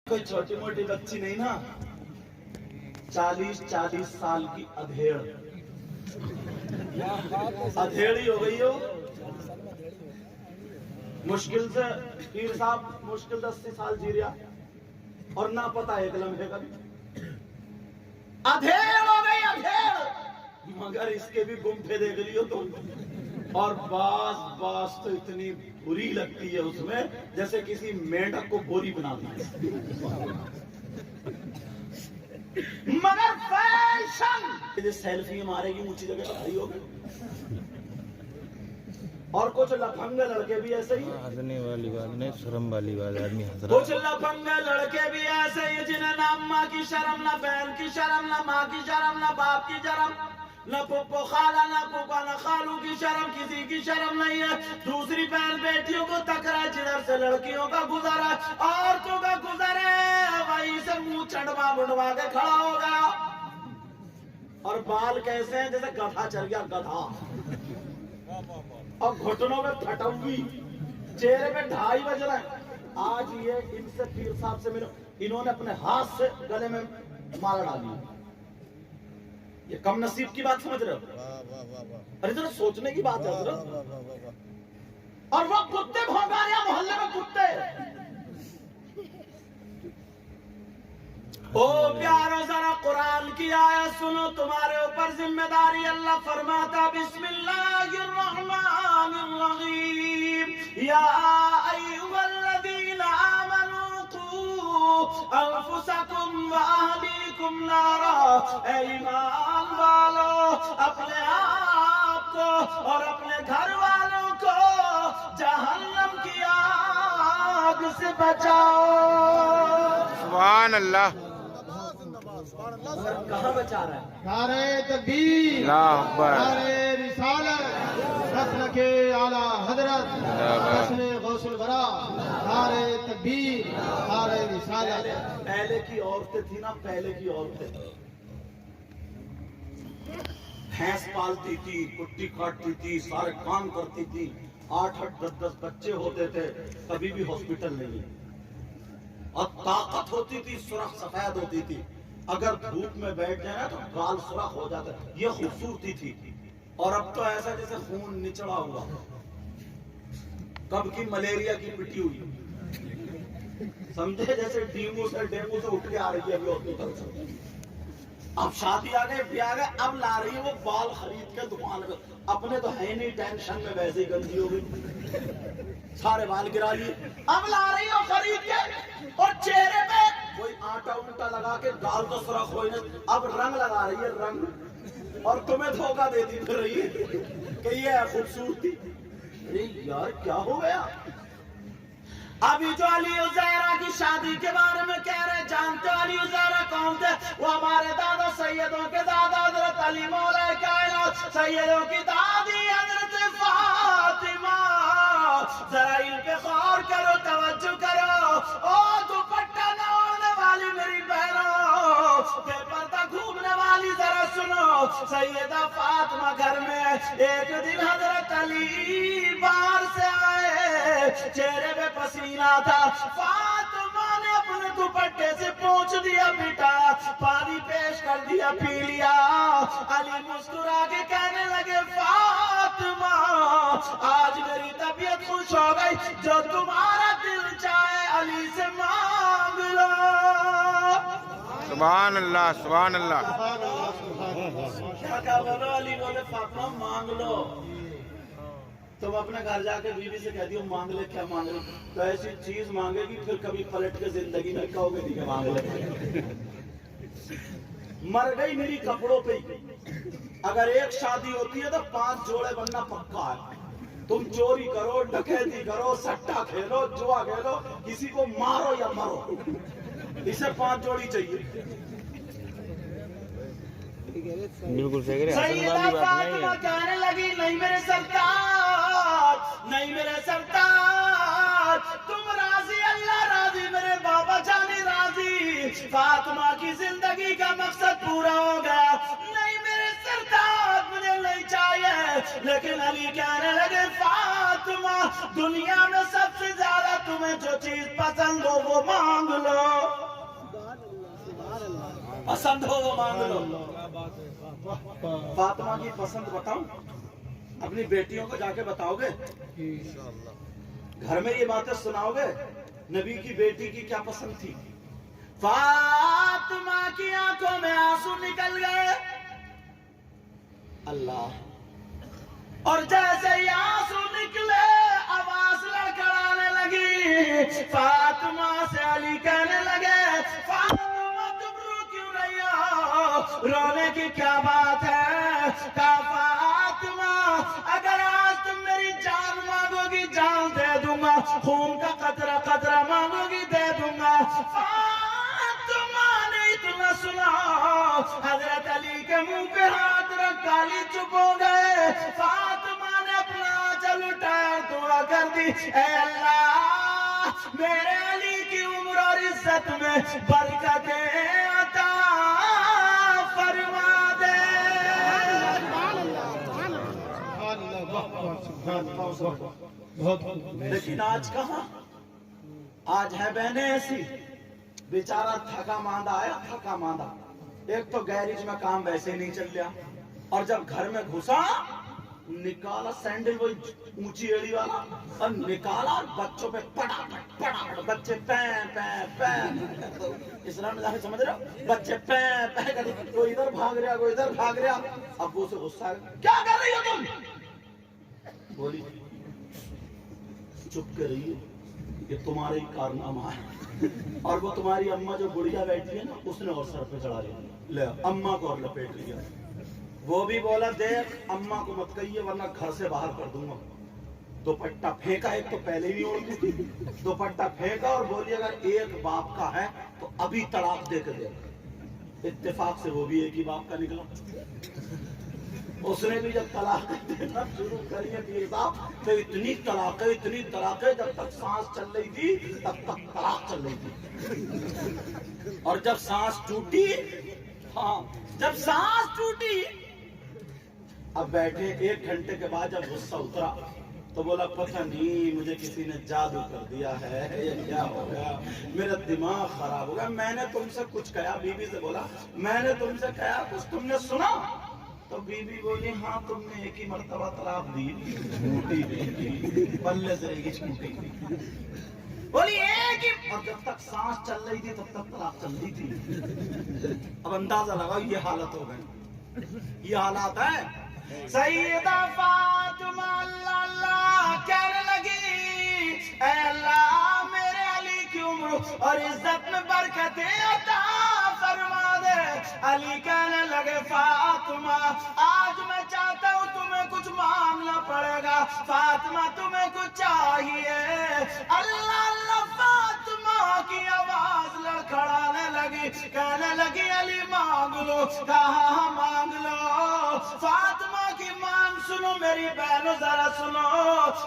کوئی چھوٹی موٹی بچی نہیں نا، 40 سال کی ادھیڑ ہی ہو گئی ہو. مشکل سے پیر صاحب مشکل 80 سال جی رہا اور نہ پتا ایک لمحے کا بھی ادھیڑ ہو گئی ادھیڑ، مگر اس کے بھی گمٹھے دیکھ لیو تم. اور باز تو اتنی بری لگتی ہے اس میں جیسے کسی مینڈک کو بوری بنا دی. مگر فیشن سیلفی مارے گی اونچی جگہ کھڑی ہوگی. اور کچھ لفنگے لڑکے بھی ایسے ہی، ہنسنے والی بات نہیں، شرم والی بات آدمی ہنس رہا. کچھ لفنگے لڑکے بھی ایسے ہی جنہیں نہ ماں کی شرم، نہ بہن کی شرم، نہ ماں کی شرم، نہ باپ کی شرم، نہ پھپھو خالہ، نہ پھوپھا، نہ خالو کی شرم، کسی کی شرم نہیں ہے. دوسری بہن بیٹیوں کو تک رہا ہے، جدھر سے لڑکیوں کا گزرا عورتوں کا گزرے وہیں سے منہ چڑھوا بڑھوا کے کھڑا ہو گیا. اور بال کیسے ہیں جیسے گدھا چل گیا گدھا، اور گھٹنوں میں پھٹوی، چہرے پہ ڈھائی بج رہا ہے. آج یہ ان سے پیر صاحب سے ملو، انہوں نے اپنے ہاتھ سے گلے میں مالا ڈالی. یہ کم نصیب کی بات سمجھ رہے ہو؟ ارے ذرا سوچنے کی بات ہے حضرت. اور وہ کتے بھونکا رہے ہیں محلے میں کتے. او پیارو ذرا قرآن کی آیت سنو، تمہارے اوپر ذمہ داری. اللہ فرماتا بسم اللہ الرحمن الرحیم، یا ایھا الذین آمنوا قوا انفسکم واہلیکم نارا. اے ایمان والو، اپنے آپ کو اور اپنے گھر والوں کو جہنم کی آگ سے بچاؤ. سبحان اللہ. کہاں بچا رہا ہے؟ نعرہ تکبیر، اللہ اکبر، نعرہ رسالت، مسلک اعلیٰ حضرت حسن غوث الورا، نعرہ تکبیر، نعرہ رسالت. پہلے کی عورتیں تھی نا، پہلے کی عورتیں بھینس پالتی تھی، کٹی کاٹتی تھی، سارے کام کرتی تھی، 8 10 بچے ہوتے تھے، کبھی بھی ہاسپٹل نہیں. اور طاقت ہوتی تھی، سرخ سفید ہوتی تھی. اگر دھوپ میں بیٹھ جائے نا تو گال سرخ ہو جاتا ہے. یہ خوبصورتی تھی. اور اب تو ایسا جیسے خون نچڑا ہوا، کب کی ملیریا کی پٹی ہوئی، سمجھے جیسے ڈینگو سے اٹھ کے آ رہی ہے ابھی ہاسپٹل سے. اب شادی آ گئی، بیاہ آ گئے، اب لا رہی ہے وہ بال خرید کے دکان میں. اپنے تو ہے نہیں ٹینشن میں، ویسے ہی گندی ہو گئی، سارے بال گرا لیے. اب لا رہی ہو خرید کے، اور چہرے پہ کوئی آٹا اونٹا لگا کے گال تو سرخ ہوئی نہیں، اب رنگ لگا رہی ہے رنگ، اور تمہیں دھوکہ دیتی پھر رہی ہے کہ یہ ہے خوبصورتی. ارے یار کیا ہو گیا؟ ابھی جو علی عزیرہ کی شادی کے بارے میں کہہ رہے، جانتے ہو علی عزیرہ کون تھے؟ وہ ہمارے دادا سیدوں کے دادا حضرت علی مولا کائنات، سیدوں کی دادی حضرت فاطمہ. ذرا ان پہ غور کرو، توجہ کرو. او دوپٹہ نہ اوڑھنے والی میری بہنوں، بے پردہ گھومنے والی ذرا سنو. سیدہ فاطمہ گھر میں ایک دن حضرت علی باہر سے آئے، چہرے پہ پسینہ تھا. فاطمہ نے اپنے دوپٹے سے پوچھ دیا، بیٹا پانی پیش کر دیا، پی لیا. علی مسکرا کے کہنے لگے، فاطمہ آج میری طبیعت خوش ہو گئی، جو تمہارا دل چاہے علی سے مانگ لو. سبحان اللہ، سبحان اللہ. کیا بولو؟ علی بولے فاطمہ مانگ لو. تم اپنے گھر جا کے بیوی سے کہتی ہو مانگ لے، کیا مانگ لے؟ تو ایسی چیز مانگے گی پھر کبھی پلٹ کے زندگی میں کہو گے نہیں کہ مانگ لے. مر گئی میری کپڑوں پہ ہی. اگر ایک شادی ہوتی ہے تو 5 جوڑے بننا پکا ہے. تم چوری کرو، ڈکیتی کرو، سٹا کھیلو، جوا کھیلو، کسی کو مارو یا مرو، اسے 5 جوڑی چاہیے. بالکل صحیح ہے، سیدہ فاطمہ کہنے لگی، نہیں میرے سرکار، نہیں میرے سرکار، تم راضی، اللہ راضی، میرے بابا جانی راضی، فاطمہ کی زندگی کا مقصد پورا ہو گیا. نہیں میرے سرکار، مجھے نہیں چاہیے. لیکن علی کہنے لگے، فاطمہ دنیا میں سب سے زیادہ تمہیں جو چیز پسند ہو وہ مانگ لو. पसंद हो वो मांग लो। फातिमा की पसंद बताऊं? अपनी बेटियों को जाके बताओगे? घर में ये बातें सुनाओगे? नबी की बेटी की क्या पसंद थी? फातिमा की आंखों में आंसू निकल गए। अल्लाह, और जैसे ही आंसू निकले आवाज लड़खड़ाने लगी। फातिमा से अली कहने लगे, फातिमा तुम रो क्यों रही हो? रोने की क्या बात है? कहा फातिमा अगर आज तुम मेरी जान मांगोगी जान दे दूंगा, खून का कतरा कतरा मांगोगी दे दूंगा। फातिमा ने इतना सुना, हजरत अली के मुंह पे हाथ रख काली चुप हो गए। फातिमा ने अपना आंचल उठाया, दुआ कर दी, ऐ अल्लाह मेरे अली की उम्र और इज्जत में बरकतें अता फरमा दे। लेकिन आज कहाँ? आज है बहनें ऐसी, बेचारा थका मांदा आया, थका मांदा। एक तो गैरेज में काम वैसे ही नहीं चल रहा, और जब घर में घुसा निकाला सैंडल वही ऊंची एड़ी वाला और निकाला, और बच्चों पे पटापट पटापट, बच्चे पै पै पै। इस्लाम में समझ रहे हो? बच्चे पै पै कर, कोई इधर भाग रहा कोई इधर भाग रहा। अब्बू से गुस्सा, क्या कर रही हो तुम? बोली चुप कर रही हो, ये तुम्हारे ही कारनामा है। और वो तुम्हारी अम्मा जो बुढ़िया बैठी है ना, उसने और सर पे चढ़ा लिया, ले अम्मा को और लपेट लिया। वो भी बोला देख अम्मा को मत कहिए वरना घर से बाहर कर दूंगा। दुपट्टा फेंका, एक तो पहले भी ओढ़ती थी, दुपट्टा फेंका और बोली अगर एक बाप का है तो अभी तलाक दे के दे। इत्तेफाक से वो भी एक ही बाप का निकला। उसने भी जब तलाक देना शुरू करी है साहब, तो इतनी तलाक है जब तक सांस चल रही थी तब तक तलाक चल रही थी। और जब सांस टूटी, हाँ जब सांस टूटी, अब बैठे 1 घंटे के बाद जब गुस्सा उतरा तो बोला पता नहीं मुझे किसी ने जादू कर दिया है, ये क्या हो गया, मेरा दिमाग खराब हो गया। मैंने तुमसे कुछ कहा, बीबी से बोला मैंने तुमसे कहा कुछ, तुमने सुना? तो बीबी बोली हाँ तुमने एक ही मर्तबा तलाक दी, पल्ले से रहेगी छूटी। बोली एक ही, और जब तक सांस चल रही थी तब तक तलाक चल रही थी। अब अंदाजा लगाओ ये हालत हो गई, ये हालात है। सैयदा फातिमा अल्लाह कहने लगी, ऐ अल्लाह मेरे अली की उम्र और इज्जत में बरकतें अता फरमा दे। अली कहने लगे फातिमा आज मैं चाहता हूँ तुम्हें कुछ मांगना पड़ेगा। फातिमा तुम्हें कुछ चाहिए? अल्लाह अल्लाह फातिमा की आवाज लड़खड़ाने लगी, कहने लगी अली मांग लो। कहा मांग लो। फातिमा की मांग सुनो मेरी बहनों जरा सुनो।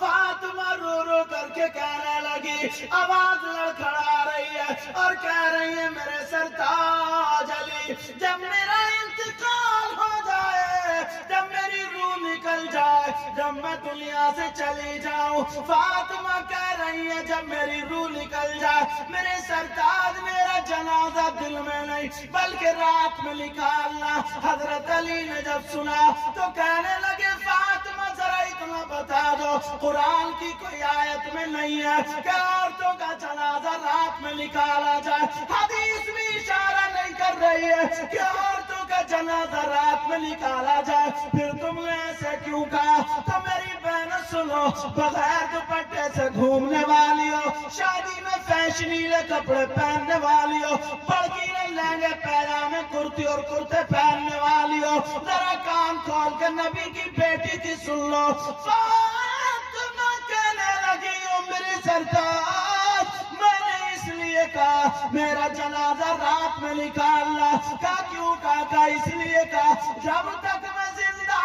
फातिमा रो रो करके कहने लगी, आवाज लड़खड़ा रही है और कह रही है मेरे सरताज अली जब मेरा इंतकाल हो जाए, जब मेरी रूह निकल जाए, जब मैं दुनिया से चली जाऊं, फातिमा कह रही है जब मेरी रूह निकल जाए मेरे सरताज मेरा जनाजा दिन में नहीं बल्कि रात में निकालना। हजरत अली ने जब सुना तो कहने लगे फातिमा जरा इतना बता दो कुरान की कोई आयत में नहीं है कि औरतों का जनाजा रात में निकाला जाए। हदीस भी इशारा नहीं कर रही है कि औरतों का जनाजा रात में निकाला जाए, फिर तुमने ऐसे क्यों कहा? तो मेरी बहन सुनो, बगैर दुपट्टे से घूमने वाली हो, शादी में फैशनीले कपड़े पहनने वाली हो, बड़कीले लहंगे पैजामे कुर्ती और कुर्ते पहनने वाली हो, जरा कान खोल के नबी की बेटी थी सुन लो। फातिमा कहने लगी ओ मेरे सरताज मैंने इसलिए कहा मेरा जनाजा रात में निकालना। का क्यों कहा? इसलिए कहा जब तक मैं जिंदा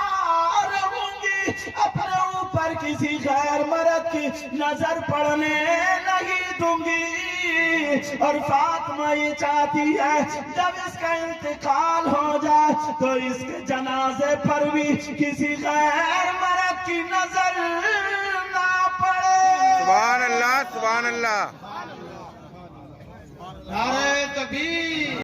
रहूंगी अपने ऊपर किसी गैर मर्द की नजर पड़ने नहीं दूंगी। और फातिमा ये चाहती है जब इसका इंतकाल हो जाए तो इसके जनाजे पर भी किसी गैर मर्द की नजर ना पड़े। सुभान अल्लाह, सुभान अल्लाह। नारे तकबीर।